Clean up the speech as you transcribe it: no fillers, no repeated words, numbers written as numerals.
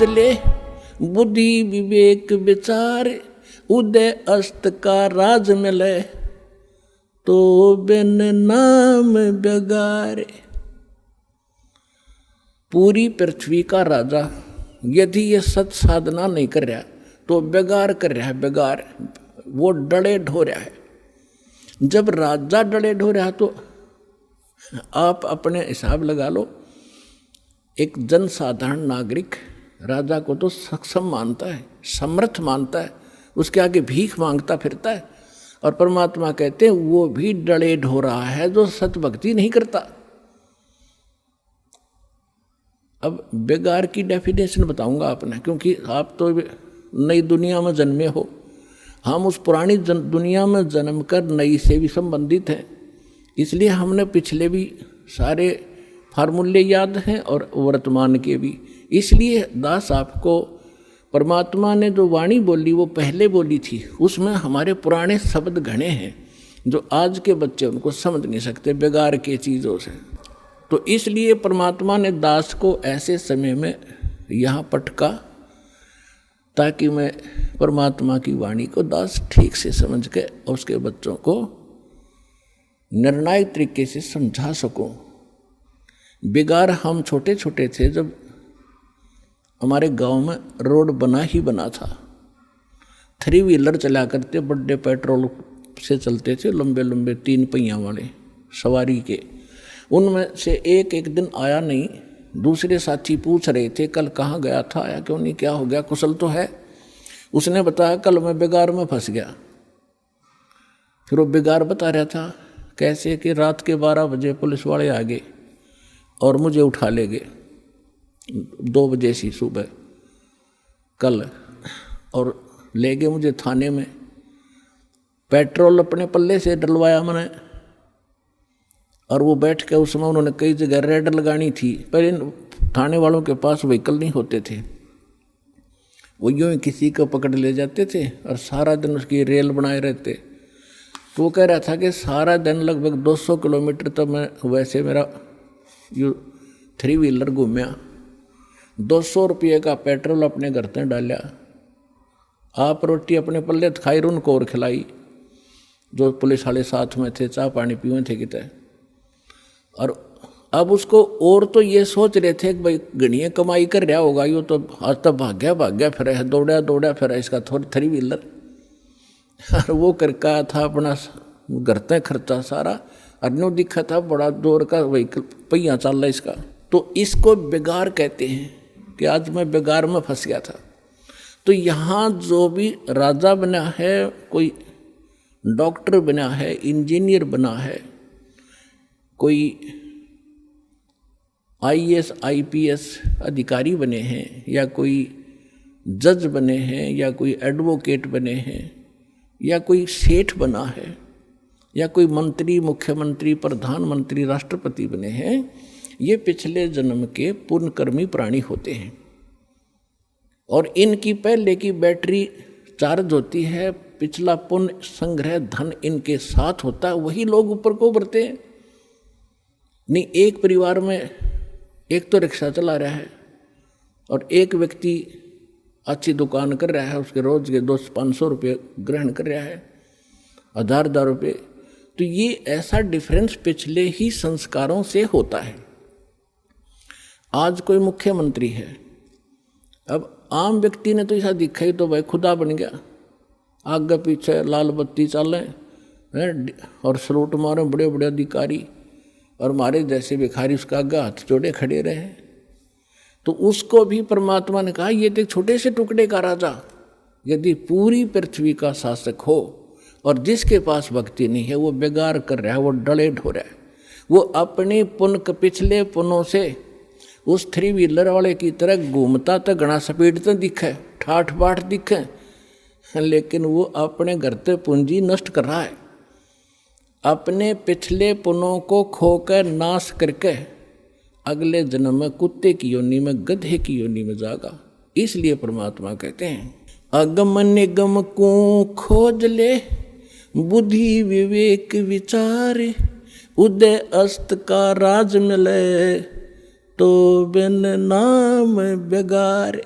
ले, बुद्धि विवेक विचार, उदय अस्त का राज मिले, तो बिन नाम बेगार। पूरी पृथ्वी का राजा यदि ये सत साधना नहीं कर रहा तो बेगार कर रहा है, बेगार। वो डले ढो रहा है। जब राजा डले ढो रहा तो आप अपने हिसाब लगा लो, एक जनसाधारण नागरिक राजा को तो सक्षम मानता है, समर्थ मानता है, उसके आगे भीख मांगता फिरता है। और परमात्मा कहते हैं वो भी डले ढो रहा है जो सत भक्ति नहीं करता। अब बेगार की डेफिनेशन बताऊंगा आपने, क्योंकि आप तो नई दुनिया में जन्मे हो, हम उस पुरानी दुनिया में जन्म कर नई से भी संबंधित हैं। इसलिए हमने पिछले भी सारे फार्मूले याद हैं और वर्तमान के भी। इसलिए दास आपको परमात्मा ने जो वाणी बोली वो पहले बोली थी, उसमें हमारे पुराने शब्द घने हैं जो आज के बच्चे उनको समझ नहीं सकते बेगार के चीज़ों से। तो इसलिए परमात्मा ने दास को ऐसे समय में यहाँ पटका ताकि मैं परमात्मा की वाणी को दास ठीक से समझ के उसके बच्चों को निर्णायक तरीके से समझा सकूं। बेगार हम छोटे छोटे थे जब हमारे गांव में रोड बना ही बना था। 3 व्हीलर चला करते, बड़े पेट्रोल से चलते थे, लंबे लंबे 3 पहिया वाले सवारी के। उनमें से एक दिन आया नहीं। दूसरे साथी पूछ रहे थे कल कहाँ गया था, आया क्यों नहीं, क्या हो गया, कुशल तो है। उसने बताया कल मैं बेगार में फंस गया। फिर वो बेगार बता रहा था कैसे कि रात के 12 बजे पुलिस वाले आ गए और मुझे उठा ले गए 2 बजे सी सुबह कल, और ले गए मुझे थाने में। पेट्रोल अपने पल्ले से डलवाया मैंने, और वो बैठ के उसमें उन्होंने कई जगह रेड लगानी थी। पहले थाने वालों के पास व्हीकल नहीं होते थे, वो यूँ ही किसी को पकड़ ले जाते थे और सारा दिन उसकी रेल बनाए रहते। तो वो कह रहा था कि सारा दिन लगभग 200 किलोमीटर तो मैं वैसे मेरा 3 व्हीलर घूमया, 200 रुपये का पेट्रोल अपने घर से डाला, आप रोटी अपने पल्ले खाई, उनको और खिलाई जो पुलिस वाले साथ में थे, चाय पानी पीवे थे कितने। और अब उसको और तो ये सोच रहे थे कि भाई गणिया कमाई कर रहा होगा, यो तो आज तक भाग्या फिर है, दौड़ा फिर है इसका 3 व्हीलर। और वो करका था अपना घर तय खर्चा सारा, और नो दिखा था बड़ा जोर का व्हीकल पहिया चल रहा इसका। तो इसको बेगार कहते हैं कि आज मैं बेगार में फंस गया था। तो यहाँ जो भी राजा बना है, कोई डॉक्टर बना है, इंजीनियर बना है, कोई IAS IPS अधिकारी बने हैं, या कोई जज बने हैं, या कोई एडवोकेट बने हैं, या कोई सेठ बना है, या कोई मंत्री, मुख्यमंत्री, प्रधानमंत्री, राष्ट्रपति बने हैं, ये पिछले जन्म के पुण्यकर्मी प्राणी होते हैं। और इनकी पहले की बैटरी चार्ज होती है, पिछला पुण्य संग्रह धन इनके साथ होता है, वही लोग ऊपर को उभरते हैं। नहीं, एक परिवार में एक तो रिक्शा चला रहा है और एक व्यक्ति अच्छी दुकान कर रहा है, उसके रोज के 200-500 रुपये ग्रहण कर रहा है, 1000 रुपये। तो ये ऐसा डिफरेंस पिछले ही संस्कारों से होता है। आज कोई मुख्यमंत्री है, अब आम व्यक्ति ने तो ऐसा दिखा ही तो भाई खुदा बन गया, आगे पीछे लाल बत्ती चले और सलूट मारे बड़े बड़े अधिकारी, और हमारे जैसे भिखारी उसका आगे हाथ जोड़े खड़े रहे। तो उसको भी परमात्मा ने कहा ये तो एक छोटे से टुकड़े का राजा यदि पूरी पृथ्वी का शासक हो, और जिसके पास भक्ति नहीं है वो बेगार कर रहा है, वो डले ढो रहा है, वो अपने पुण्य पिछले पुण्यों से उस 3 व्हीलर वाले की तरह घूमता तो घना स्पीड तो दिखे, ठाठ बाट दिखे, लेकिन वो अपने घर से पूंजी नष्ट कर रहा है। अपने पिछले पुण्यों को खोकर नाश करके अगले जन्म में कुत्ते की योनि में, गधे की योनि में जागा। इसलिए परमात्मा कहते हैं अगम निगम को खोज ले, बुद्धि विवेक विचार, उदय अस्त का राज मिले, तो बिन नाम बेगार।